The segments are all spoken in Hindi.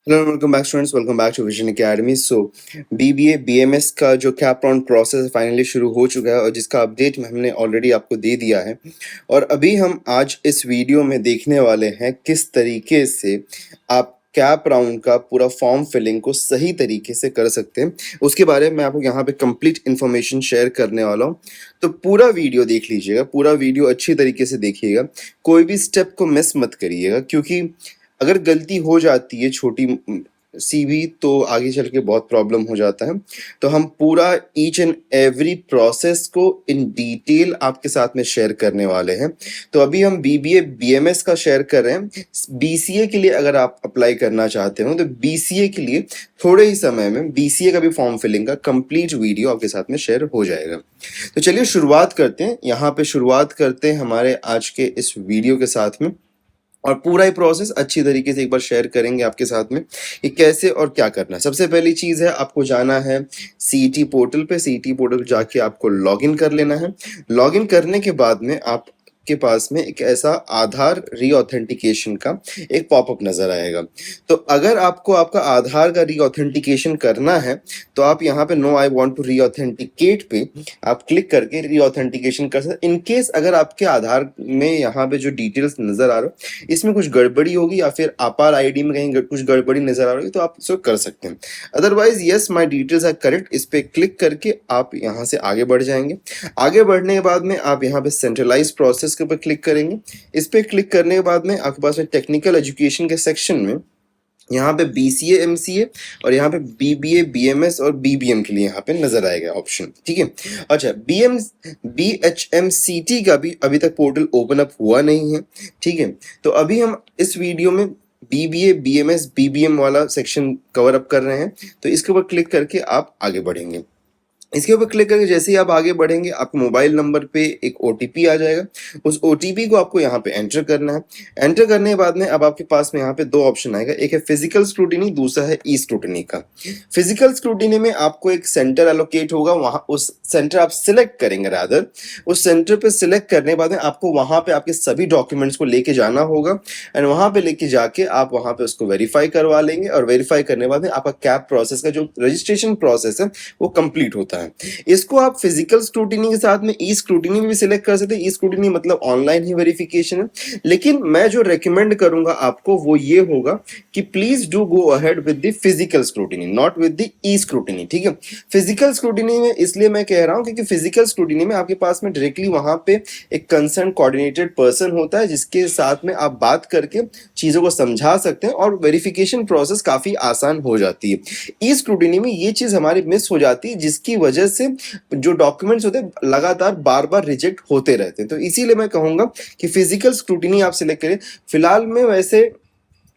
Hello welcome back students, welcome back to Vision Academy. BBA BMS का जो कैप राउंड प्रोसेस फाइनली शुरू हो चुका है और जिसका अपडेट हमने ऑलरेडी आपको दे दिया है। और अभी हम आज इस वीडियो में देखने वाले हैं किस तरीके से आप कैप राउंड का पूरा फॉर्म फिलिंग को सही तरीके से कर सकते हैं। उसके बारे में आपको यहाँ पे कंप्लीट इन्फॉर्मेशन शेयर करने वाला हूँ, तो पूरा वीडियो देख लीजिएगा, पूरा वीडियो अच्छी तरीके से देखिएगा, कोई भी स्टेप को मिस मत करिएगा, क्योंकि अगर गलती हो जाती है छोटी सी भी तो आगे चल के बहुत प्रॉब्लम हो जाता है। तो हम पूरा ईच एंड एवरी प्रोसेस को इन डिटेल आपके साथ में शेयर करने वाले हैं। तो अभी हम बीबीए बीएमएस का शेयर कर रहे हैं। बीसीए के लिए अगर आप अप्लाई करना चाहते हो तो बीसीए के लिए थोड़े ही समय में बीसीए का भी फॉर्म फिलिंग का कंप्लीट वीडियो आपके साथ में शेयर हो जाएगा। तो चलिए शुरुआत करते हैं, यहाँ पे शुरुआत करते हैं हमारे आज के इस वीडियो के साथ में, और पूरा ही प्रोसेस अच्छी तरीके से एक बार शेयर करेंगे आपके साथ में कि कैसे और क्या करना है। सबसे पहली चीज़ है, आपको जाना है सीईटी पोर्टल पे। सीईटी पोर्टल जाके आपको लॉगिन कर लेना है। लॉगिन करने के बाद में आप के पास में एक ऐसा आधार रीऑथेंटिकेशन का एक पॉपअप नजर आएगा। तो अगर आपको आपका आधार का रीऑथेंटिकेशन करना है तो आप यहाँ पे नो आई वांट टू रीऑथेंटिकेट पे आप क्लिक करके रीऑथेंटिकेशन कर सकते। इन केस अगर आपके आधार में यहाँ पे जो डिटेल्स नजर आ रहा है इसमें कुछ गड़बड़ी होगी या फिर आपार आईडी में कहीं कुछ गड़बड़ी नजर आ रही है तो आप इसको कर सकते हैं। Otherwise yes my details are correct, इस पे क्लिक करके आप यहाँ से आगे बढ़ जाएंगे। आगे बढ़ने के बाद में आप यहाँ पे सेंट्रलाइज प्रोसेस के ऊपर क्लिक करेंगे। इस पे क्लिक करने के बाद में आपके पास में टेक्निकल एजुकेशन के सेक्शन में यहाँ पे बीसीए एमसीए और यहाँ पे बीबीए बीएमएस और बीबीएम के लिए यहाँ पे नजर आएगा ऑप्शन। ठीक है, अच्छा बीएचएमसीटी का भी अभी तक पोर्टल ओपन अप हुआ नहीं है। ठीक है, तो अभी हम इस वीडियो में बीबीए बीएमएस बीबीएम वाला सेक्शन कवर अप कर रहे हैं, तो इसके ऊपर क्लिक करके आप आगे बढ़ेंगे। इसके ऊपर क्लिक करके जैसे ही आप आगे बढ़ेंगे आपके मोबाइल नंबर पे एक ओटीपी आ जाएगा। उस ओटीपी को आपको यहाँ पे एंटर करना है। एंटर करने के बाद में अब आपके पास में यहाँ पे दो ऑप्शन आएगा, एक है फिजिकल स्क्रूटिनी, दूसरा है ई स्क्रूटिनी का। फिजिकल स्क्रूटिनी में आपको एक सेंटर एलोकेट होगा, वहां उस सेंटर आप सिलेक्ट करेंगे। रादर उस सेंटर पे सिलेक्ट करने के बाद में आपको वहां पे आपके सभी डॉक्यूमेंट्स को लेके जाना होगा एंड वहां पे लेके जाके आप वहां पे उसको वेरीफाई करवा लेंगे और वेरीफाई करने के बाद में आपका कैप प्रोसेस का जो रजिस्ट्रेशन प्रोसेस है वो कंप्लीट होता है। इसको आप फिजिकल स्क्रूटिनी के साथ में ई स्क्रूटिनी में भी सिलेक्ट कर सकते हैं। ई स्क्रूटिनी मतलब ऑनलाइन ही वेरिफिकेशन है, लेकिन मैं जो रेकमेंड करूंगा आपको वो ये होगा कि please do go ahead with the physical scrutiny, not with the E scrutiny. ठीक है, फिजिकल स्क्रूटिनी में इसलिए मैं कह रहा हूं क्योंकि फिजिकल स्क्रूटिनी में आपके पास में डायरेक्टली वहां पे एक कंसर्न कोऑर्डिनेटेड पर्सन होता है जिसके साथ में आप बात करके चीजों को समझा सकते हैं और वेरिफिकेशन प्रोसेस काफी आसान हो जाती है। ई स्क्रूटिनी में ये चीज हमारी मिस हो जाती है जिसकी वजह से जो डॉक्यूमेंट्स होते हैं लगातार बार बार रिजेक्ट होते रहते हैं। तो इसीलिए मैं कहूंगा कि फिजिकल स्क्रूटिनी आप सिलेक्ट करें। फिलहाल में वैसे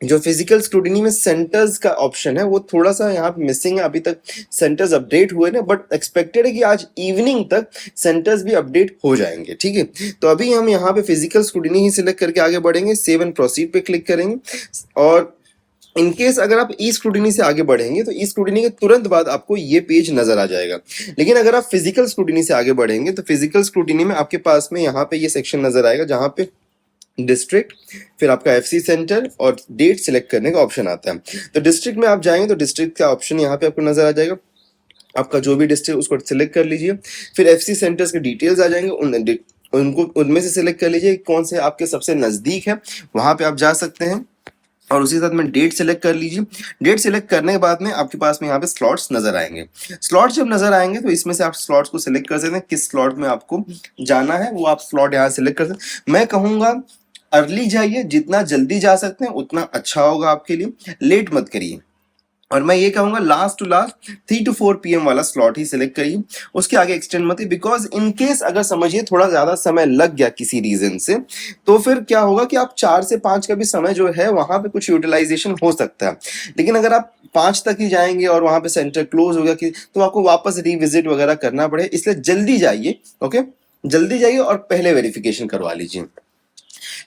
जो फिजिकल स्क्रूटिनी में सेंटर्स का ऑप्शन है वो थोड़ा सा यहाँ पे मिसिंग है, अभी तक सेंटर्स अपडेट हुए ना, बट एक्सपेक्टेड है कि आज इवनिंग तक सेंटर्स भी अपडेट हो जाएंगे। ठीक है, तो अभी हम यहाँ पे फिजिकल स्क्रूटिनी ही सिलेक्ट करके आगे बढ़ेंगे। सेव एंड प्रोसीड पे क्लिक करेंगे और इनकेस अगर आप ई स्क्रूटिनी से आगे बढ़ेंगे तो ई स्क्रूटिनी के तुरंत बाद आपको ये पेज नजर आ जाएगा। लेकिन अगर आप फिजिकल स्क्रूटिनी से आगे बढ़ेंगे तो फिजिकल स्क्रूटिनी में आपके पास में यहाँ पे ये सेक्शन नजर आएगा जहां पे डिस्ट्रिक्ट, फिर आपका एफसी सेंटर और डेट सिलेक्ट करने का ऑप्शन आता है। तो डिस्ट्रिक्ट में आप जाएंगे तो डिस्ट्रिक्ट का ऑप्शन यहाँ पे आपको नजर आ जाएगा। आपका जो भी डिस्ट्रिक्ट उसको सिलेक्ट कर लीजिए। फिर एफसी सेंटर्स के डिटेल्स आ जाएंगे, उनको उनमें से सिलेक्ट कर लीजिए कौन से आपके सबसे नजदीक है, वहां पे आप जा सकते हैं। और उसी के साथ में डेट सिलेक्ट कर लीजिए। डेट सिलेक्ट करने के बाद में आपके पास में यहाँ पे स्लॉट्स नजर आएंगे। स्लॉट्स जब नजर आएंगे तो इसमें से आप स्लॉट्स को सिलेक्ट कर सकते हैं, किस स्लॉट में आपको जाना है वो आप स्लॉट यहाँ सिलेक्ट कर सकते हैं। मैं कहूंगा अर्ली जाइए, जितना जल्दी जा सकते हैं उतना अच्छा होगा आपके लिए, लेट मत करिए। और मैं ये कहूंगा last to last 3 to 4 PM वाला स्लॉट ही सिलेक्ट करिए, उसके आगे एक्सटेंड मत, बिकॉज इन केस अगर समझिए थोड़ा ज्यादा समय लग गया किसी रीजन से तो फिर क्या होगा कि आप 4 से 5 का भी समय जो है वहां पे कुछ यूटिलाइजेशन हो सकता है। लेकिन अगर आप 5 तक ही जाएंगे और वहां पे सेंटर क्लोज हो गया कि तो आपको वापस रिविजिट वगैरह करना पड़े, इसलिए जल्दी जाइए। ओके, जल्दी जाइए और पहले वेरिफिकेशन करवा लीजिए।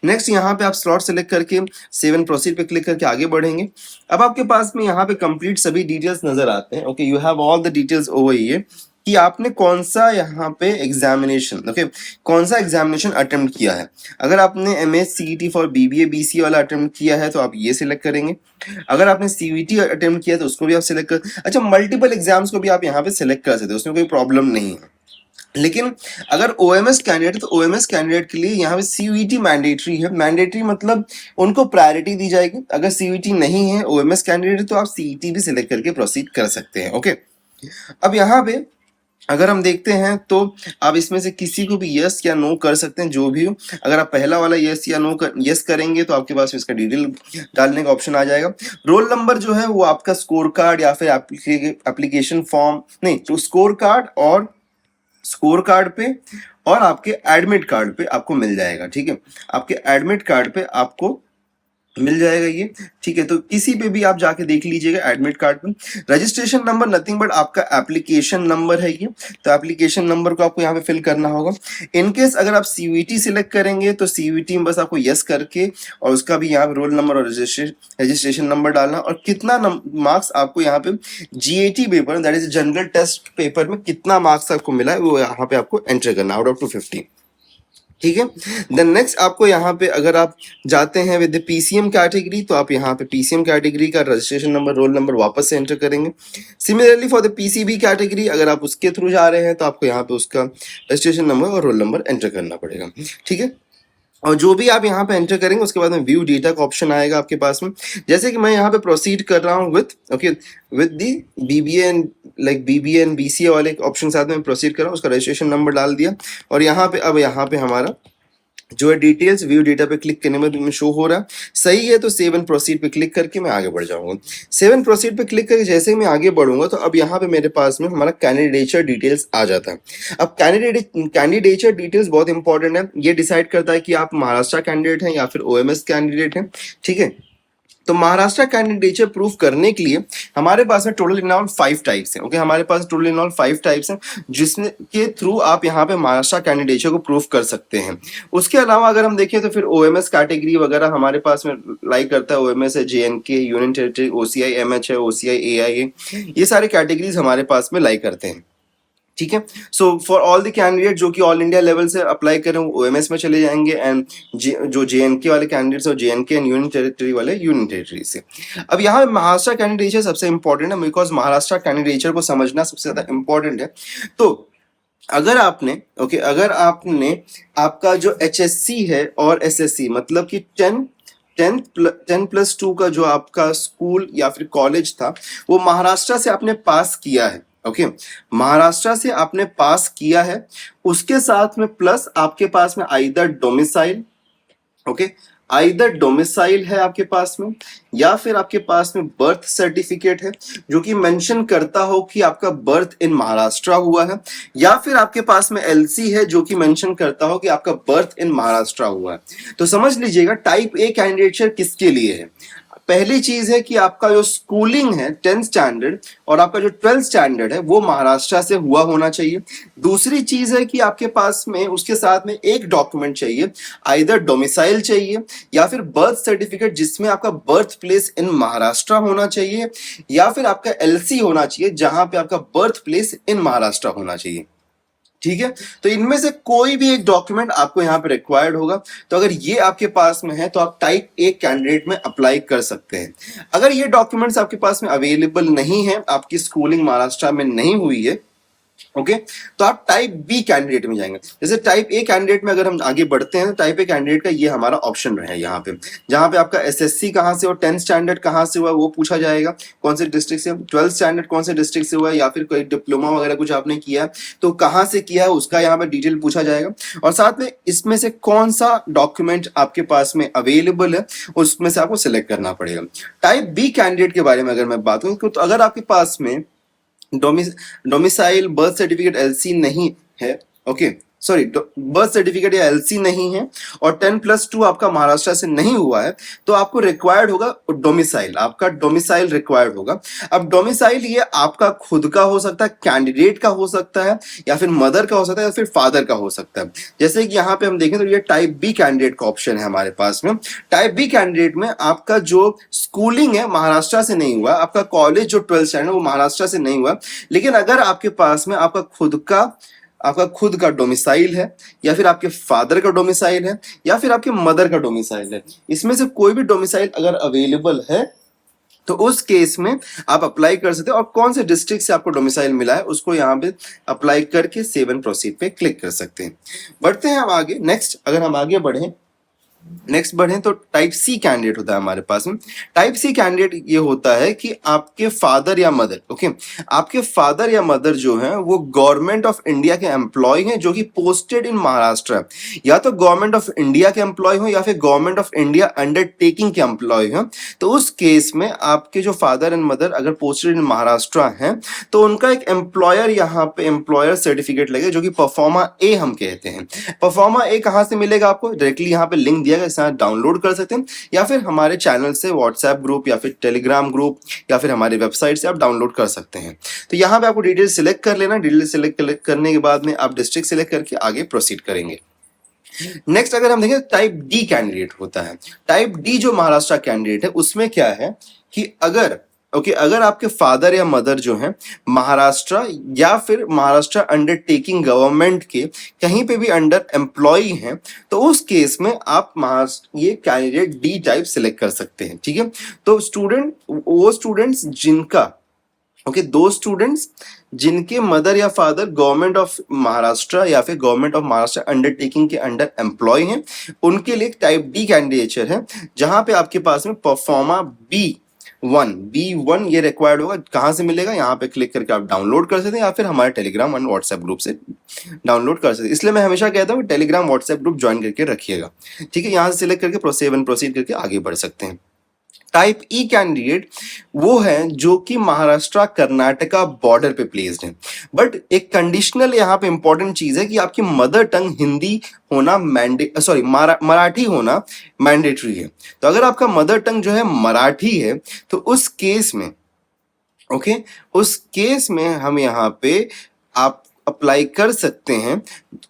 नेक्स्ट यहाँ पे आप स्लॉट सेलेक्ट करके सेव एंड प्रोसीड पे क्लिक करके आगे बढ़ेंगे। अब आपके पास में यहाँ पे कंप्लीट सभी डिटेल्स नजर आते हैं। Okay, you have all the details over here. कि आपने कौन सा यहाँ पे एग्जामिनेशन, ओके, कौन सा एग्जामिनेशन अटेम्प्ट किया है। अगर आपने MSCET फॉर BBA BCA वाला अटेम्प्ट किया है तो आप ये सिलेक्ट करेंगे। अगर आपने CVT अटेम्प्ट किया है तो उसको भी आप सिलेक्ट कर, अच्छा मल्टीपल एग्जाम्स को भी आप यहाँ पे सिलेक्ट कर सकते हो, उसमें कोई प्रॉब्लम नहीं है। लेकिन अगर OMS कैंडिडेट, तो OMS कैंडिडेट के लिए यहाँ पे CVT मैंडेटरी है। मैंडेटरी मतलब उनको प्रायोरिटी दी जाएगी। अगर CVT नहीं है OMS कैंडिडेट तो आप CET भी सिलेक्ट करके प्रोसीड कर सकते हैं। ओके, अब यहाँ पे अगर हम देखते हैं तो आप इसमें से किसी को भी यस या नो कर सकते हैं, जो भी हो। अगर आप पहला वाला यस या नो यस करेंगे तो आपके पास इसका डिटेल डालने का ऑप्शन आ जाएगा। रोल नंबर जो है वो आपका स्कोर कार्ड या फिर एप्लीकेशन फॉर्म, नहीं तो स्कोर कार्ड और स्कोर कार्ड पे और आपके एडमिट कार्ड पे आपको मिल जाएगा। ठीक है, आपके एडमिट कार्ड पे आपको मिल जाएगा ये। ठीक है, तो किसी पे भी आप जाके देख लीजिएगा एडमिट कार्ड पे। रजिस्ट्रेशन नंबर नथिंग बट आपका एप्लीकेशन नंबर है ये, तो एप्लीकेशन नंबर को आपको यहाँ पे फिल करना होगा। इनकेस अगर आप CVT सिलेक्ट करेंगे तो CVT में बस आपको यस करके और उसका भी यहाँ पे रोल नंबर और रजिस्ट्रेशन नंबर डालना, और कितना मार्क्स आपको यहाँ पे GAT paper, that is general test paper में कितना मार्क्स आपको मिला है वो यहाँ पे आपको एंटर करना आउट ऑफ 250। ठीक है, देन नेक्स्ट आपको यहाँ पे अगर आप जाते हैं विद PCM कैटेगरी तो आप यहाँ पे PCM कैटेगरी का रजिस्ट्रेशन नंबर रोल नंबर वापस से एंटर करेंगे। Similarly for the PCB category अगर आप उसके थ्रू जा रहे हैं तो आपको यहाँ पे उसका रजिस्ट्रेशन नंबर और रोल नंबर एंटर करना पड़ेगा। ठीक है, और जो भी आप यहाँ पे एंटर करेंगे उसके बाद में व्यू डेटा का ऑप्शन आएगा आपके पास में। जैसे कि मैं यहाँ पे प्रोसीड कर रहा हूँ with okay with the BBA and BBA and BCA वाले ऑप्शन साथ में प्रोसीड कर रहा हूँ, उसका रजिस्ट्रेशन नंबर डाल दिया और यहाँ पे अब यहाँ पे हमारा जो है डिटेल्स व्यू डेटा पे क्लिक करने में शो हो रहा है। सही है तो सेव एंड प्रोसीड पे क्लिक करके मैं आगे बढ़ जाऊंगा। सेव एंड प्रोसीड पे क्लिक करके जैसे ही मैं आगे बढ़ूंगा तो अब यहाँ पे मेरे पास में हमारा कैंडिडेचर डिटेल्स आ जाता है। अब कैंडिडेचर डिटेल्स बहुत इंपॉर्टेंट है, ये डिसाइड करता है कि आप महाराष्ट्र कैंडिडेट हैं या फिर OMS कैंडिडेट हैं। ठीक है, तो महाराष्ट्र कैंडिडेचर प्रूफ करने के लिए हमारे पास में टोटल इन ऑल 5 टाइप्स हैं। ओके, हमारे पास टोटल इन ऑल 5 टाइप्स हैं जिसमें के थ्रू आप यहाँ पे महाराष्ट्र कैंडिडेचर को प्रूफ कर सकते हैं। उसके अलावा अगर हम देखें तो फिर OMS कैटेगरी वगैरह हमारे पास में लाइक करता है। OMS है, JNK, union territory, OCI MH है, OCI AI है, ये सारे कैटेगरीज हमारे पास में लाइक करते हैं। ठीक है, so for all the candidate जो कि ऑल इंडिया लेवल से अप्लाई करें वो OMS में चले जाएंगे, एंड जो JNK वाले कैंडिडेट्स और JNK एंड यूनियन टेरिटरी वाले यूनियन टेरिटरी से। अब यहाँ महाराष्ट्र कैंडिडेचर सबसे इंपॉर्टेंट है बिकॉज महाराष्ट्र कैंडिडेचर को समझना सबसे ज्यादा इंपॉर्टेंट है। तो अगर आपने अगर आपने आपका जो HSC है और SSC मतलब कि 10+2 का जो आपका स्कूल या फिर कॉलेज था वो महाराष्ट्र से आपने पास किया है। ओके, महाराष्ट्र से आपने पास किया है, उसके साथ में प्लस आपके पास में either domicile, okay, either domicile है आपके पास में या फिर आपके पास में बर्थ सर्टिफिकेट है जो कि मेंशन करता हो कि आपका बर्थ इन महाराष्ट्र हुआ है, या फिर आपके पास में LC है जो कि मेंशन करता हो कि आपका बर्थ इन महाराष्ट्र हुआ है। तो समझ लीजिएगा टाइप A कैंडिडेचर किसके लिए है। पहली चीज है कि आपका जो स्कूलिंग है 10th स्टैंडर्ड और आपका जो 12th स्टैंडर्ड है वो महाराष्ट्र से हुआ होना चाहिए। दूसरी चीज है कि आपके पास में उसके साथ में एक डॉक्यूमेंट चाहिए, आइदर डोमिसाइल चाहिए या फिर बर्थ सर्टिफिकेट जिसमें आपका बर्थ प्लेस इन महाराष्ट्र होना चाहिए, या फिर आपका LC होना चाहिए जहां पे आपका बर्थ प्लेस इन महाराष्ट्र होना चाहिए। ठीक है, तो इनमें से कोई भी एक डॉक्यूमेंट आपको यहाँ पे रिक्वायर्ड होगा। तो अगर ये आपके पास में है तो आप टाइप A कैंडिडेट में अप्लाई कर सकते हैं। अगर ये डॉक्यूमेंट्स आपके पास में अवेलेबल नहीं है, आपकी स्कूलिंग महाराष्ट्र में नहीं हुई है, ओके, तो आप टाइप B कैंडिडेट में जाएंगे। जैसे टाइप A कैंडिडेट में अगर हम आगे बढ़ते हैं तो टाइप A कैंडिडेट का ये हमारा ऑप्शन है यहाँ पे, जहां पे आपका SSC कहां से और 10th स्टैंडर्ड कहां से हुआ वो पूछा जाएगा, कौन से डिस्ट्रिक्ट से, 12th स्टैंडर्ड कौन से डिस्ट्रिक्ट से हुआ है, या फिर कोई डिप्लोमा वगैरह कुछ आपने किया है तो कहां से किया है उसका यहाँ पे डिटेल पूछा जाएगा, और साथ में इसमें से कौन सा डॉक्यूमेंट आपके पास में अवेलेबल है उसमें से आपको सिलेक्ट करना पड़ेगा। टाइप B कैंडिडेट के बारे में अगर मैं बात करूं तो अगर आपके पास में डोमिसाइल, बर्थ सर्टिफिकेट, LC नहीं है, ओके, सॉरी बर्थ सर्टिफिकेट या एलसी नहीं है और 10+2 आपका महाराष्ट्र से नहीं हुआ है, तो आपको रिक्वायर्ड होगा डोमिसाइल, आपका डोमिसाइल रिक्वायर्ड होगा। अब डोमिसाइल ये आपका खुद का हो सकता है, कैंडिडेट का हो सकता है, या फिर मदर का हो सकता है, या फिर फादर का हो सकता है। जैसे कि यहाँ पे हम देखें तो ये टाइप बी कैंडिडेट का ऑप्शन है हमारे पास में। टाइप बी कैंडिडेट में आपका जो स्कूलिंग है महाराष्ट्र से नहीं हुआ, आपका कॉलेज जो 12th स्टैंडर्ड वो महाराष्ट्र से नहीं हुआ, लेकिन अगर आपके पास में आपका खुद का डोमिसाइल है, या फिर आपके फादर का डोमिसाइल है, या फिर आपके मदर का डोमिसाइल है, इसमें से कोई भी डोमिसाइल अगर अवेलेबल है तो उस केस में आप अप्लाई कर सकते हैं, और कौन से डिस्ट्रिक्ट से आपको डोमिसाइल मिला है उसको यहाँ पे अप्लाई करके सेव एंड प्रोसीड पे क्लिक कर सकते हैं। बढ़ते हैं हम आगे। नेक्स्ट अगर हम आगे बढ़ें तो टाइप सी कैंडिडेट होता है हमारे पास में। टाइप सी कैंडिडेट ये होता है कि आपके फादर या मदर, ओके, आपके फादर या मदर जो है वो गवर्नमेंट ऑफ इंडिया के एम्प्लॉय हैं जो कि पोस्टेड इन महाराष्ट्र, या तो गवर्नमेंट ऑफ इंडिया के एम्प्लॉय हो या फिर गवर्नमेंट ऑफ इंडिया अंडरटेकिंग के एम्प्लॉय हो। तो उस केस में आपके जो फादर एंड मदर अगर पोस्टेड इन महाराष्ट्र हैं तो उनका एक एम्प्लॉयर यहाँ पे एम्प्लॉयर सर्टिफिकेट लगेगा जो कि परफॉर्मा ए हम कहते हैं। परफॉर्मा ए कहाँ से मिलेगा आपको? डायरेक्टली यहाँ पे लिंक दिया गया, इसे डाउनलोड कर सकते हैं, या फिर हमारे चैनल से व्हाट्सएप ग्रुप या फिर टेलीग्राम ग्रुप या फिर हमारी वेबसाइट से आप डाउनलोड कर सकते हैं। तो यहाँ पे आपको डिटेल सिलेक्ट कर लेना। डिटेल सिलेक्ट करने के बाद में आप डिस्ट्रिक्ट सिलेक्ट करके आगे प्रोसीड करेंगे। नेक्स्ट अगर हम देखें टाइप डी कैंडिडेट होता है। टाइप डी जो महाराष्ट्र कैंडिडेट है उसमें क्या है कि अगर आपके फादर या मदर जो हैं महाराष्ट्र या फिर महाराष्ट्र अंडरटेकिंग गवर्नमेंट के कहीं पे भी अंडर एम्प्लॉय हैं, तो उस केस में आप ये कैंडिडेट डी टाइप सिलेक्ट कर सकते हैं। ठीक है, तो वो स्टूडेंट्स दो स्टूडेंट्स जिनके मदर या फादर गवर्नमेंट ऑफ महाराष्ट्र या फिर गवर्नमेंट ऑफ महाराष्ट्र अंडरटेकिंग के अंडर एम्प्लॉय हैं, उनके लिए टाइप डी कैंडिडेचर है, जहां पे आपके पास में परफॉर्मा B1 ये रिक्वायर्ड होगा। कहां से मिलेगा? यहाँ पे क्लिक करके आप डाउनलोड कर सकते हैं, या फिर हमारे टेलीग्राम और व्हाट्सएप ग्रुप से डाउनलोड कर सकते हैं। इसलिए मैं हमेशा कहता हूँ टेलीग्राम व्हाट्सएप ग्रुप ज्वाइन करके रखिएगा। ठीक है, यहाँ से सिलेक्ट करके प्रोसीड करके आगे बढ़ सकते हैं। टाइप ई कैंडिडेट वो है जो कि महाराष्ट्र कर्नाटका बॉर्डर पे प्लेस्ड है, बट एक कंडीशनल यहाँ पे इंपॉर्टेंट चीज है कि आपकी मदर टंग हिंदी होना मराठी होना मैंडेटरी है। तो अगर आपका मदर टंग जो है मराठी है तो उस केस में हम यहाँ पे आप अप्लाई कर सकते हैं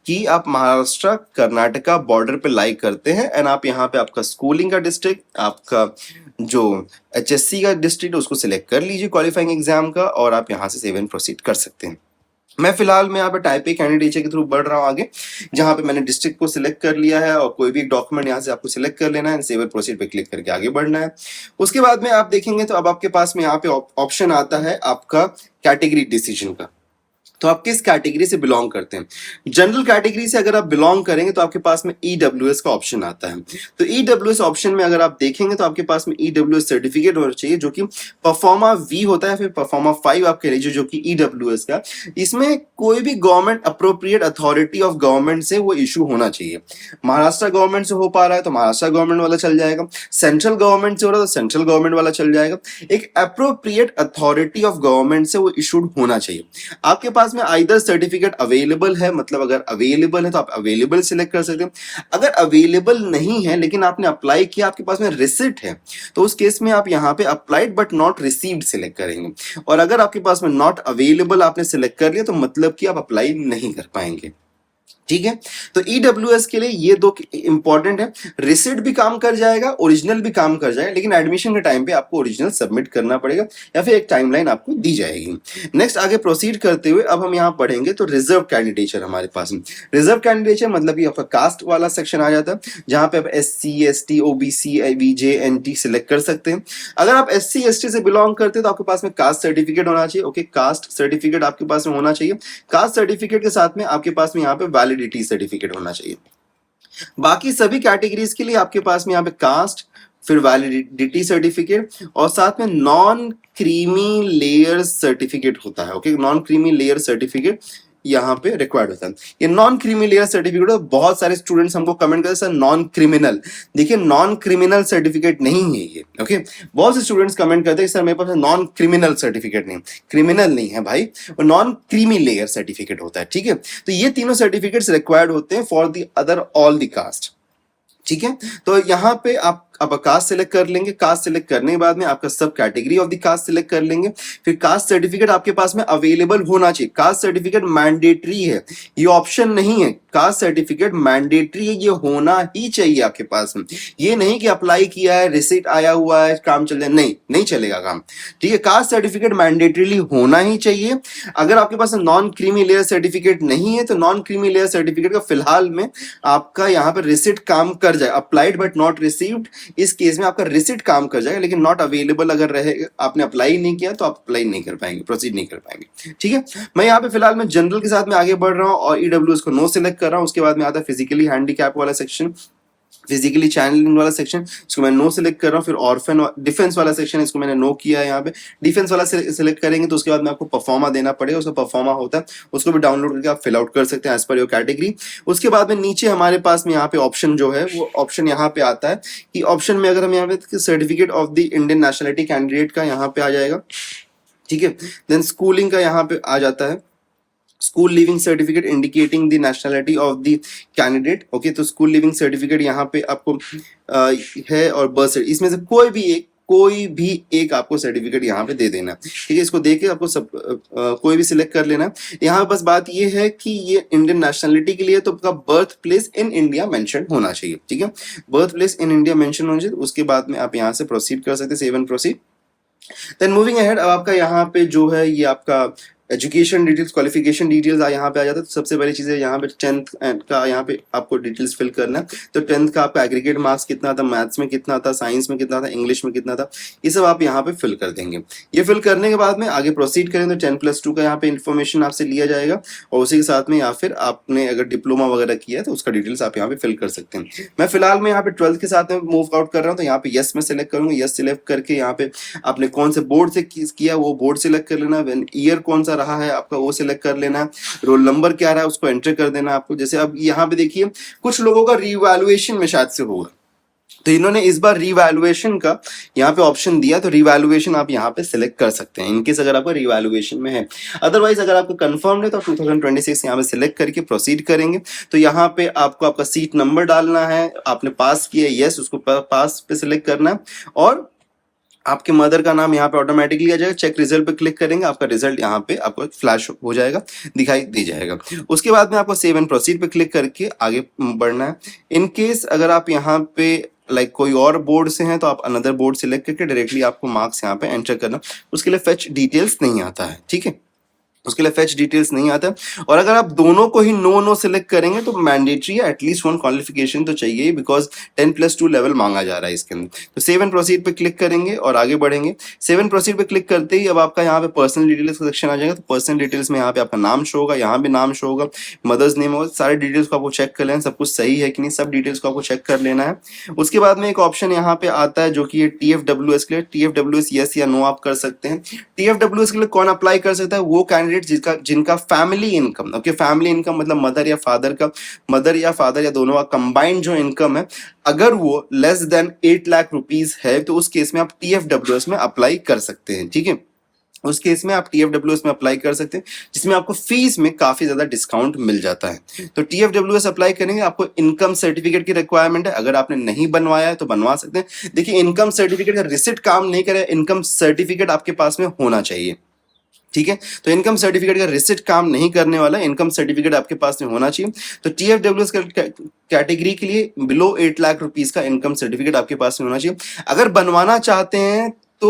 कि आप महाराष्ट्र कर्नाटका बॉर्डर पे लाई करते हैं, एंड आप यहाँ पे आपका स्कूलिंग का डिस्ट्रिक्ट, आपका जो HSC का डिस्ट्रिक्ट उसको सिलेक्ट कर लीजिए क्वालिफाइंग एग्जाम का, और आप यहाँ से सेव एंड प्रोसीड कर सकते हैं। मैं फिलहाल यहाँ पे टाइप ए कैंडिडेट के थ्रू बढ़ रहा हूँ आगे, जहां पे मैंने डिस्ट्रिक्ट को सिलेक्ट कर लिया है, और कोई भी एक डॉक्यूमेंट यहाँ से आपको सिलेक्ट कर लेना है, सेव एंड प्रोसीड पे क्लिक करके आगे बढ़ना है। उसके बाद में आप देखेंगे तो अब आपके पास में यहाँ पे ऑप्शन आता है आपका कैटेगरी डिसीजन का। तो आप किस कैटेगरी से बिलोंग करते हैं? जनरल कैटेगरी से अगर आप बिलोंग करेंगे तो आपके पास में EWS का ऑप्शन आता है। तो EWS ऑप्शन में अगर आप देखेंगे तो आपके पास में EWS सर्टिफिकेट होना चाहिए जो कि परफॉर्मा V होता है, फिर परफॉर्मा 5 आप कह लीजिए जो कि EWS का। इसमें कोई भी government appropriate authority of government से वो इशू होना चाहिए। महाराष्ट्र गवर्नमेंट से हो पा रहा है तो महाराष्ट्र गवर्नमेंट वाला चल जाएगा, सेंट्रल गवर्नमेंट से हो रहा है तो सेंट्रल गवर्नमेंट वाला चल जाएगा। एक अप्रोप्रिएट अथॉरिटी ऑफ गवर्नमेंट से वो इशूड होना चाहिए। आपके पास में आइदर सर्टिफिकेट अवेलेबल है, मतलब अगर अवेलेबल है तो आप अवेलेबल सिलेक्ट कर सकते हैं। अगर अवेलेबल नहीं है लेकिन आपने अप्लाई किया, आपके पास में रिसिप्ट है, तो उस केस में आप यहाँ पे applied but not received select करेंगे। और अगर आपके पास में नॉट अवेलेबल आपने सिलेक्ट कर लिया तो मतलब कि आप अप्लाई नहीं कर पाएंगे। ठीक है, तो EWS के लिए ये दो इंपॉर्टेंट है। रिसिप्ट भी काम कर जाएगा, ओरिजिनल भी काम कर जाएगा, लेकिन एडमिशन के टाइम पे आपको ओरिजिनल सबमिट करना पड़ेगा या फिर एक टाइमलाइन आपको दी जाएगी। नेक्स्ट आगे प्रोसीड करते हुए अब हम यहाँ पढ़ेंगे तो रिजर्व कैंडिडेचर हमारे पास में। रिजर्व कैंडिडेचर मतलब ये आपका कास्ट वाला सेक्शन आ जाता है, जहां पे आप SC ST OBC VJ NT select कर सकते हैं। अगर आप SC ST से बिलोंग करते हैं तो आपके पास में कास्ट सर्टिफिकेट होना चाहिए। ओके, कास्ट सर्टिफिकेट आपके पास में होना चाहिए। कास्ट सर्टिफिकेट के साथ में आपके पास में यहाँ पे वैलिडिटी सर्टिफिकेट होना चाहिए। बाकी सभी कैटेगरीज के लिए आपके पास में यहाँ पे कास्ट, फिर वैलिडिटी सर्टिफिकेट और साथ में नॉन क्रीमी लेयर सर्टिफिकेट होता है। Okay, non creamy layer certificate यहाँ पे रिक्वायर्ड होता है। ये नॉन क्रीमी लेयर सर्टिफिकेट, बहुत सारे स्टूडेंट्स हमको कमेंट करते हैं सर नॉन क्रिमिनल, देखिए नॉन क्रिमिनल सर्टिफिकेट नहीं है ये, ओके। बहुत से स्टूडेंट्स कमेंट करते हैं सर मेरे पास नॉन क्रिमिनल सर्टिफिकेट नहीं, क्रिमिनल नहीं है भाई, वो नॉन क्रीमी लेयर सर्टिफिकेट होता है, ठीक है। तो ये तीनों सर्टिफिकेट्स रिक्वायर्ड होते हैं for the other all the caste, ठीक है। तो यहाँ पे आप कास्ट सिलेक्ट कर लेंगे, कास्ट सिलेक्ट करने के बाद में आपका सब category of the caste select कर लेंगे, फिर कास्ट सर्टिफिकेट आपके पास में अवेलेबल होना चाहिए। कास्ट सर्टिफिकेट मैंडेटरी है, ये ऑप्शन नहीं है, कास्ट सर्टिफिकेट मैंडेटरी है, ये होना ही चाहिए आपके पास में। ये नहीं कि अप्लाई किया है, रिसिट आया हुआ है, काम चल जाए, नहीं, नहीं चलेगा काम, ठीक है। कास्ट सर्टिफिकेट मैंडेटरीली होना ही चाहिए। अगर आपके पास नॉन क्रीमी लेयर सर्टिफिकेट नहीं है तो नॉन क्रीमी लेयर सर्टिफिकेट का फिलहाल में आपका यहाँ पर रिसिट काम कर जाए, अप्लाइड बट नॉट रिसीव्ड, इस केस में आपका रिसिट काम कर जाएगा, लेकिन नॉट अवेलेबल अगर रहेगा, आपने अप्लाई नहीं किया तो आप अप्लाई नहीं कर पाएंगे, प्रोसीड नहीं कर पाएंगे, ठीक है। मैं यहाँ पे फिलहाल मैं जनरल के साथ में आगे बढ़ रहा हूँ और ईडब्ल्यूएस को नो सिलेक्ट कर रहा हूँ। उसके बाद में आता है फिजिकली हैंडीकैप वाला सेक्शन, फिजिकली चैनलिंग वाला सेक्शन, इसको मैं नो सिलेक्ट कर रहा हूँ। फिर ऑर्फन डिफेंस वाला सेक्शन, इसको मैंने नो किया है। यहाँ पे डिफेंस वाला सिलेक्ट करेंगे तो उसके बाद में आपको परफॉर्मा देना पड़ेगा, उसका परफॉर्मा होता है, उसको भी डाउनलोड करके आप फिल आउट कर सकते हैं एज पर योर कैटेगरी। उसके बाद में नीचे हमारे पास में यहाँ पे ऑप्शन जो है वो ऑप्शन यहाँ पे आता है कि ऑप्शन में अगर हम यहाँ पे certificate of the Indian nationality candidate का यहाँ पे आ जाएगा, ठीक है। देन स्कूलिंग का यहाँ पे आ जाता है, school leaving certificate indicating the nationality of the candidate, okay. तो स्कूल लिविंग सर्टिफिकेट यहाँ पे आपको है, और बर्थ सर्टिफिकेट, इसमें से कोई भी एक आपको सर्टिफिकेट यहाँ पे दे देना, ठीक है। इसको देके आपको सब कोई भी सिलेक्ट कर लेना। यहाँ बस बात ये है कि ये इंडियन नेशनलिटी के लिए तो आपका birth place in India mention होना चाहिए, ठीक है, birth place in India mention होना चाहिए। उसके बाद में आप यहाँ से प्रोसीड कर सकते हैं, save and proceed. Then moving ahead, अब आपका यहाँ पे जो है ये आपका एजुकेशन डिटेल्स, क्वालिफिकेशन डिटेल्स यहाँ पे आ जाता है। तो सबसे पहली चीज़ है यहाँ पे 10th का यहाँ पे आपको डिटेल्स फिल करना है। तो 10th का आपका एग्रीगेट मार्क्स कितना था, मैथ्स में कितना था, साइंस में कितना था, इंग्लिश में कितना था, ये सब आप यहाँ पे फिल कर देंगे। ये फिल करने के बाद में आगे प्रोसीड करें तो 10+2 का यहाँ पे इन्फॉर्मेशन आपसे लिया जाएगा, और उसी के साथ में या फिर आपने अगर डिप्लोमा वगैरह किया है तो उसका डिटेल्स आप यहाँ पे फिल कर सकते हैं। मैं फिलहाल में यहाँ पे 12th के साथ में मूव आउट कर रहा हूँ, तो यहाँ पे यस में सिलेक्ट करूंगा। यस सिलेक्ट करके यहाँ पे आपने कौन से बोर्ड से किया वो बोर्ड सिलेक्ट कर लेना, ईयर कौन सा रहा है आपका वो सिलेक्ट कर लेना, रोल नंबर क्या रहा है उसको एंटर कर देना आपको। जैसे अब यहाँ पे देखिए कुछ लोगों का रीवैल्यूएशन में शायद से होगा, तो इन्होंने इस बार रीवैल्यूएशन का यहाँ पे ऑप्शन दिया, तो रीवैल्यूएशन आप यहाँ पे सिलेक्ट कर सकते हैं इनकेस अगर आपका रीवैल्यूएशन में है। अदरवाइज अगर आपको कंफर्म है तो 2026 यहाँ पे सिलेक्ट करके प्रोसीड करेंगे। तो यहाँ पे आपको आपका सीट नंबर डालना है, आपने पास किया यस, उसको पास पे सिलेक्ट करना है, और आपके मदर का नाम यहाँ पे ऑटोमेटिकली आ जाएगा। चेक रिजल्ट पे क्लिक करेंगे, आपका रिजल्ट यहाँ पे आपको फ्लैश हो जाएगा, दिखाई दे जाएगा। उसके बाद में आपको सेव एंड प्रोसीड पे क्लिक करके आगे बढ़ना है। इन केस अगर आप यहाँ पे कोई और बोर्ड से हैं तो आप अनदर बोर्ड सिलेक्ट करके डायरेक्टली आपको मार्क्स यहाँ पे एंटर करना, उसके लिए फेच डिटेल्स नहीं आता है, ठीक है, उसके लिए फेच डिटेल्स नहीं आता। और अगर आप दोनों को ही नो सिलेक्ट करेंगे तो मैंडेटरी है, एटलीस्ट 1 क्वालिफिकेशन तो चाहिए, बिकॉज 10+2 लेवल मांगा जा रहा है इसके अंदर। तो सेव एंड प्रोसीड पे क्लिक करेंगे और आगे बढ़ेंगे। सेव एंड प्रोसीड पे क्लिक करते ही अब आपका यहाँ पे पर्सनल डिटेल्स का सेक्शन आ जाएगा। तो पर्सनल डिटेल्स में यहाँ पे आपका नाम शो होगा, यहाँ भी नाम शो होगा, मदर्स नेम होगा, सारे डिटेल्स को आपको चेक कर लेना, सब कुछ सही है कि नहीं, सब डिटेल्स को आपको चेक कर लेना है। उसके बाद में एक ऑप्शन यहाँ पे आता है जो कि ये TFWS के लिए, TFWS यस या नो आप कर सकते हैं। TFWS के लिए कौन अप्लाई कर सकता है, वो कैंडिडेट जिनका family income, okay, family income मतलब मदर या फादर या दोनों का कंबाइंड जो इनकम है, अगर वो लेस देन 8 लाख रुपीस है तो उस केस में आप TFWS में अप्लाई कर सकते हैं, ठीक है। उस केस में आप TFWS में अप्लाई कर सकते हैं, जिसमें आपको फीस में काफी ज्यादा डिस्काउंट मिल जाता है। तो TFWS अप्लाई करेंगे, आपको इनकम सर्टिफिकेट की रिक्वायरमेंट है, अगर आपने नहीं बनवाया है तो बनवा सकते हैं। देखिए इनकम सर्टिफिकेट का रिसिट काम नहीं करे, इनकम सर्टिफिकेट आपके पास में होना चाहिए, ठीक है। तो इनकम सर्टिफिकेट का रिसिट काम नहीं करने वाला, इनकम सर्टिफिकेट आपके पास में होना चाहिए। तो TFWS कैटेगरी के लिए बिलो 8 लाख रुपीस का इनकम सर्टिफिकेट आपके पास में होना चाहिए। अगर बनवाना चाहते हैं तो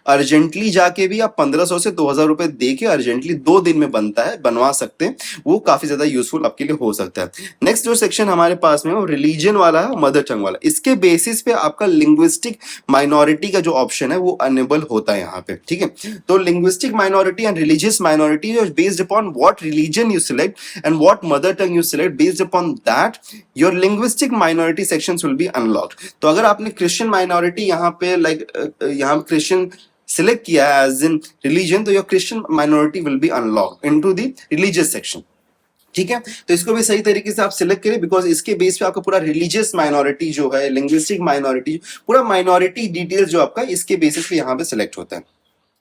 अर्जेंटली जाके भी आप 1500 से 2000 रुपए दे के अर्जेंटली 2 दिन में बनता है, बनवा सकते हैं, वो काफी ज्यादा यूजफुल आपके लिए हो सकता है। नेक्स्ट जो सेक्शन हमारे पास में वो रिलीजन वाला है, मदर टंग वाला। इसके बेसिस पे आपका लिंग्विस्टिक माइनॉरिटी का जो ऑप्शन है वो अनेबल होता है यहाँ पे, ठीक है। तो linguistic minority and religious minority based upon what religion you select and what mother tongue you select, based upon that your linguistic minority sections will be unlocked. तो अगर आपने क्रिश्चियन माइनॉरिटी यहाँ पे यहाँ क्रिश्चियन सिलेक्ट किया है एज इन रिलीजन, तो your Christian minority will be unlocked into the religious section. ठीक है, तो इसको भी सही तरीके से आप सिलेक्ट करें, बिकॉज इसके बेस पे आपका पूरा रिलीजियस माइनॉरिटी जो है, लिंग्विस्टिक माइनॉरिटी, पूरा माइनॉरिटी डिटेल्स जो आपका इसके बेसिस पे यहाँ पे सिलेक्ट होता है।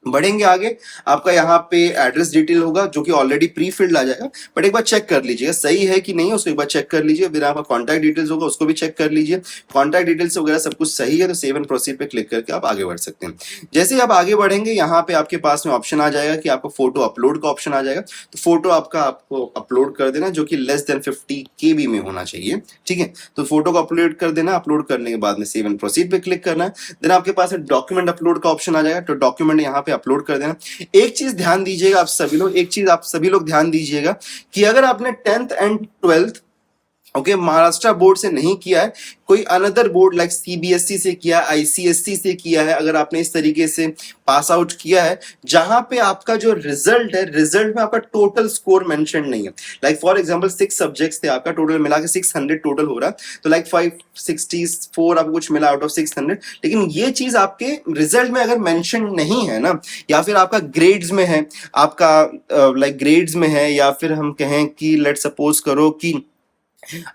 बढ़ेंगे आगे, आपका यहाँ पे एड्रेस डिटेल होगा जो कि ऑलरेडी प्री फिल्ड आ जाएगा, बट एक बार चेक कर लीजिएगा सही है कि नहीं है, उसको एक बार चेक कर लीजिए। फिर आपका कॉन्टैक्ट डिटेल्स होगा, उसको भी चेक कर लीजिए। कॉन्टैक्ट डिटेल्स वगैरह सब कुछ सही है तो सेव एंड प्रोसीड पे क्लिक करके आप आगे बढ़ सकते हैं। जैसे ही आप आगे बढ़ेंगे, यहाँ पे आपके पास में ऑप्शन आ जाएगा कि आपको फोटो अपलोड का ऑप्शन आ जाएगा। तो फोटो आपको अपलोड कर देना, जो कि लेस देन 50 KB में होना चाहिए। ठीक है, तो फोटो को अपलोड कर देना। अपलोड करने के बाद में सेव एंड प्रोसीड पे क्लिक करना है। देन आपके पास डॉक्यूमेंट अपलोड का ऑप्शन आ जाएगा, तो डॉक्यूमेंट यहाँ पे अपलोड कर देना। एक चीज ध्यान दीजिएगा आप सभी लोग, एक चीज आप सभी लोग ध्यान दीजिएगा कि अगर आपने 10th and 12th okay Maharashtra board से नहीं किया है, कोई अनदर बोर्ड लाइक CBSE से किया, ICSE से किया है, अगर आपने इस तरीके से पास आउट किया है जहां पे आपका जो रिजल्ट है, रिजल्ट में आपका टोटल स्कोर मेंशन नहीं है। लाइक फॉर एग्जांपल 6 सब्जेक्ट्स थे, आपका टोटल मिला के 600 टोटल हो रहा है, तो लाइक 564 आपको कुछ मिला आउट ऑफ 600। लेकिन ये चीज आपके रिजल्ट में अगर मेंशन नहीं है ना, या फिर आपका ग्रेड्स में है, आपका लाइक ग्रेड्स में है, या फिर हम कहें कि लेट सपोज करो कि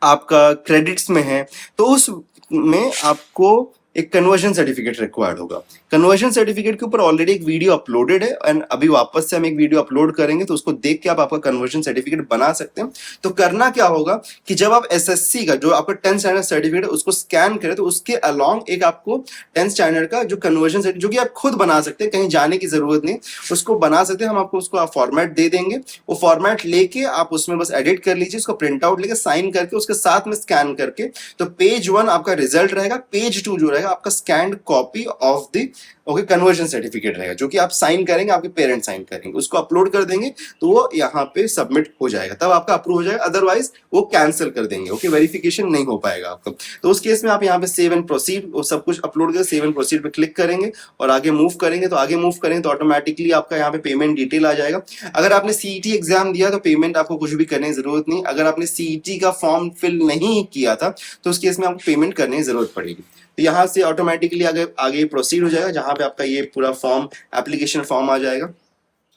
आपका क्रेडिट्स में है, तो उस में आपको एक कन्वर्जन सर्टिफिकेट रिक्वायर्ड होगा। कन्वर्जन सर्टिफिकेट के ऊपर ऑलरेडी एक वीडियो अपलोडेड है, एंड अभी वापस से हम एक वीडियो अपलोड करेंगे, तो उसको देख के आप आपका कन्वर्जन सर्टिफिकेट बना सकते हैं। तो करना क्या होगा कि जब आप SSC का जो आपका 10th स्टैंडर्ड सर्टिफिकेट है उसको स्कैन करें, तो उसके अलॉन्ग एक आपको 10th स्टैंडर्ड का जो कन्वर्जन सर्टिफिकेट, जो कि आप खुद बना सकते हैं, कहीं जाने की जरूरत नहीं, उसको बना सकते हैं। हम आपको उसको आप फॉर्मेट दे देंगे, वो फॉर्मेट लेके आप उसमें बस एडिट कर लीजिए, उसको प्रिंट आउट लेके साइन करके उसके साथ में स्कैन करके, तो पेज 1 आपका रिजल्ट रहेगा, पेज 2 जो रहेगा आपका scanned copy of the okay conversion certificate रहेगा, जो कि आप साइन करेंगे, आपके पेरेंट्स साइन करेंगे, उसको अपलोड कर देंगे, तो वो यहाँ पे सबमिट हो जाएगा, तब आपका अप्रूव हो जाएगा। अदरवाइज वो कैंसिल कर देंगे, ओके वेरिफिकेशन नहीं हो पाएगा आपका। तो उस केस में आप यहाँ पे सेव एंड प्रोसीड, वो सब कुछ अपलोड कर सेव एंड प्रोसीड पे क्लिक करेंगे और आगे मूव करेंगे। तो आगे मूव करेंगे तो ऑटोमेटिकली आपका यहाँ पे पेमेंट डिटेल आ जाएगा। अगर आपने CET एग्जाम दिया तो पेमेंट आपको कुछ भी करने की जरूरत नहीं। अगर आपने CET का फॉर्म फिल नहीं किया था तो उस केस में आपको पेमेंट करने की जरूरत पड़ेगी। तो यहाँ से ऑटोमेटिकली आगे प्रोसीड हो जाएगा, जहां पे आपका ये पूरा फॉर्म, एप्लीकेशन फॉर्म आ जाएगा।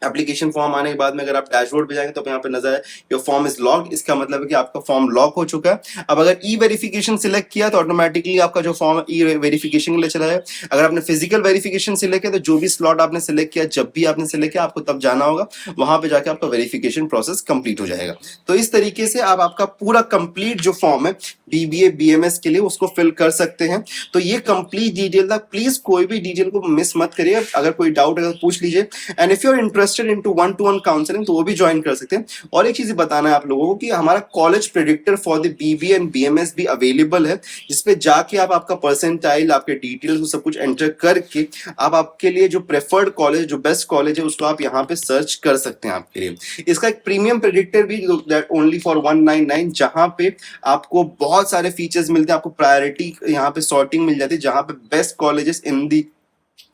एप्लीकेशन फॉर्म आने के बाद में अगर आप डैशबोर्ड पे जाएंगे तो यहाँ पे नजर है योर फॉर्म इज लॉक्ड, इसका मतलब है कि आपका फॉर्म लॉक हो चुका है। अब अगर ई वेरिफिकेशन सिलेक्ट किया तो ऑटोमेटिकली आपका जो फॉर्म ई वेरिफिकेशन के लिए चला है। अगर आपने फिजिकल वेरिफिकेशन सिलेक्ट किया तो जो भी स्लॉट आपने सिलेक्ट किया, जब भी आपने सिलेक्ट किया, आपको तब जाना होगा, वहां पे जाके आपका वेरिफिकेशन प्रोसेस कंप्लीट हो जाएगा। तो इस तरीके से आप आपका पूरा कंप्लीट जो फॉर्म है BBA BMS के लिए उसको फिल कर सकते हैं। तो ये कंप्लीट डिटेल था, प्लीज कोई भी डिटेल को मिस मत करिए। अगर कोई डाउट है तो पूछ लीजिए, and if you are interested into 1-to-1 counselling तो वो भी ज्वाइन कर सकते हैं। और एक चीज बताना है आप लोगों को कि हमारा college predictor for the BBA and BMS भी अवेलेबल है, जिसपे जाके आप आपका परसेंटाइल, आपके डिटेल्स सब कुछ एंटर करके आप आपके लिए जो प्रेफर्ड कॉलेज, जो बेस्ट कॉलेज है, उसको आप यहाँ पे सर्च कर सकते हैं आपके लिए। इसका एक प्रीमियम प्रेडिक्टर भी ओनली फॉर 199, जहां पे आपको बहुत सारे फीचर्स मिलते हैं। आपको प्रायोरिटी यहाँ पे सॉर्टिंग मिल जाती है, जहां पे best colleges in the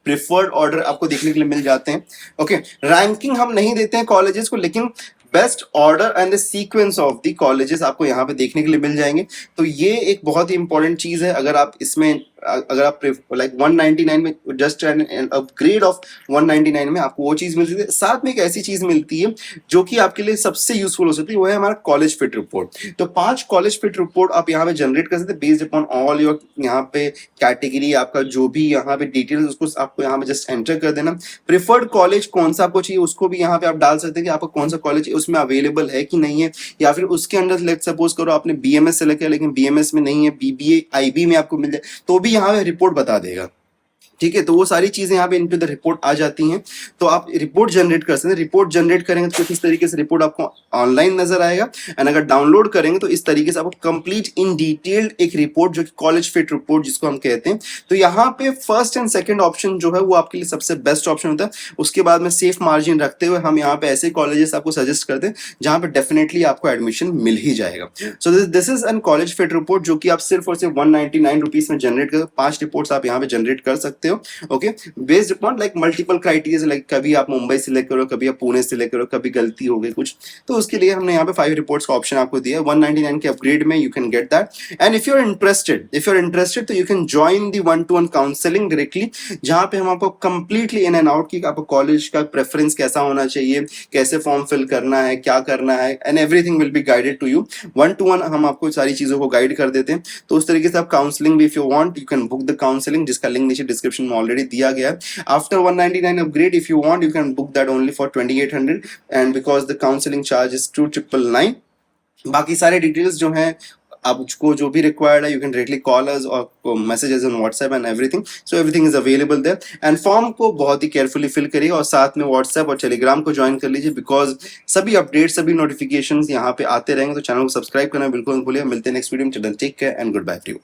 preferred order आपको देखने के लिए मिल जाते हैं। ओके, रैंकिंग हम नहीं देते हैं कॉलेजेस को, लेकिन best order and the sequence of the colleges आपको यहाँ पे देखने के लिए मिल जाएंगे। तो ये एक बहुत ही इंपॉर्टेंट चीज है। अगर आप इसमें अगर आप लाइक 199 में जस्ट एन अपग्रेड ऑफ 199 में आपको वो चीज मिलती है, साथ में एक ऐसी चीज मिलती है जो कि आपके लिए सबसे यूजफुल हो सकती है, वो है हमारा कॉलेज फिट रिपोर्ट। तो 5 कॉलेज फिट रिपोर्ट आप यहाँ पे जनरेट कर सकते हैं बेस्ड अपॉन ऑल योर यहाँ पे कैटेगरी, आपका जो भी यहाँ पे डिटेल्स, उसको आपको यहाँ पे जस्ट एंटर कर देना। प्रिफर्ड कॉलेज कौन सा आपको चाहिए उसको भी यहाँ पे आप डाल सकते हैं कि आपको कौन सा कॉलेज उसमें अवेलेबल है कि नहीं है, या फिर उसके अंदर लेट सपोज करो आपने BMS सेलेक्ट किया लेकिन BMS में नहीं है, BBA IB में आपको मिल जाए, तो भी यहाँ पे रिपोर्ट बता देगा। ठीक है, तो वो सारी चीजें यहाँ पे इनटू द रिपोर्ट आ जाती हैं। तो आप रिपोर्ट जनरेट कर सकते हैं। रिपोर्ट जनरेट करेंगे तो किस तरीके से रिपोर्ट आपको ऑनलाइन नजर आएगा, एंड अगर डाउनलोड करेंगे तो इस तरीके से आपको कंप्लीट इन डिटेल्ड एक रिपोर्ट, जो कि कॉलेज फिट रिपोर्ट जिसको हम कहते हैं। तो यहाँ पे फर्स्ट एंड सेकंड ऑप्शन जो है वो आपके लिए सबसे बेस्ट ऑप्शन होता है। उसके बाद में सेफ मार्जिन रखते हुए हम यहाँ पे ऐसे कॉलेजेस आपको सजेस्ट करते हैं जहाँ पे डेफिनेटली आपको एडमिशन मिल ही जाएगा। So this is an college fit report, जो कि आप सिर्फ और सिर्फ 199 रुपीज में जनरेट कर 5 रिपोर्ट्स आप यहाँ पे जनरेट कर सकते हैं। सकते हो, okay, based upon like multiple criteria, like कभी आप मुंबई सिलेक्ट करो, कभी आप पुणे सिलेक्ट करो, कभी गलती हो गई कुछ, तो उसके लिए हमने यहाँ पे 5 रिपोर्ट्स का ऑप्शन आपको दिया है। 199 के अपग्रेड में you can get that. And if you are interested तो you can join the 1-to-1 counselling directly, जहां पे हम आपको कंप्लीटली इन एंड आउट की आपको कॉलेज का प्रेफरेंस कैसा होना चाहिए, कैसे फॉर्म फिल करना है, क्या करना है, and everything will be guided to you. 1-to-1 हम आपको सारी चीजों को गाइड कर देते हैं। तो उस तरीके से आप काउंसलिंग भी, if you want, you can book the counselling, जिसका लिंक नीचे डिस्क्रिप्शन में ऑलरेडी दिया गया है। After 199 upgrade, if you want, you can book that only for 2800, and because the counselling charge is 2999। बाकी सारे डिटेल्स जो हैं आपको जो भी रिक्वायर्ड है, you can directly call us और messages on WhatsApp and everything, so everything is available there. And form को बहुत ही केयरफुली फिल करिए और साथ में व्हाट्सएप और टेलीग्राम को ज्वाइन कर लीजिए, बिकॉज सभी अपडेट, सभी नोटिफिकेशंस यहाँ पे आते रहेंगे। तो चैनल को सब्सक्राइब करना बिल्कुल मत भूलिए। मिलते हैं नेक्स्ट वीडियो में। Take care and goodbye to you.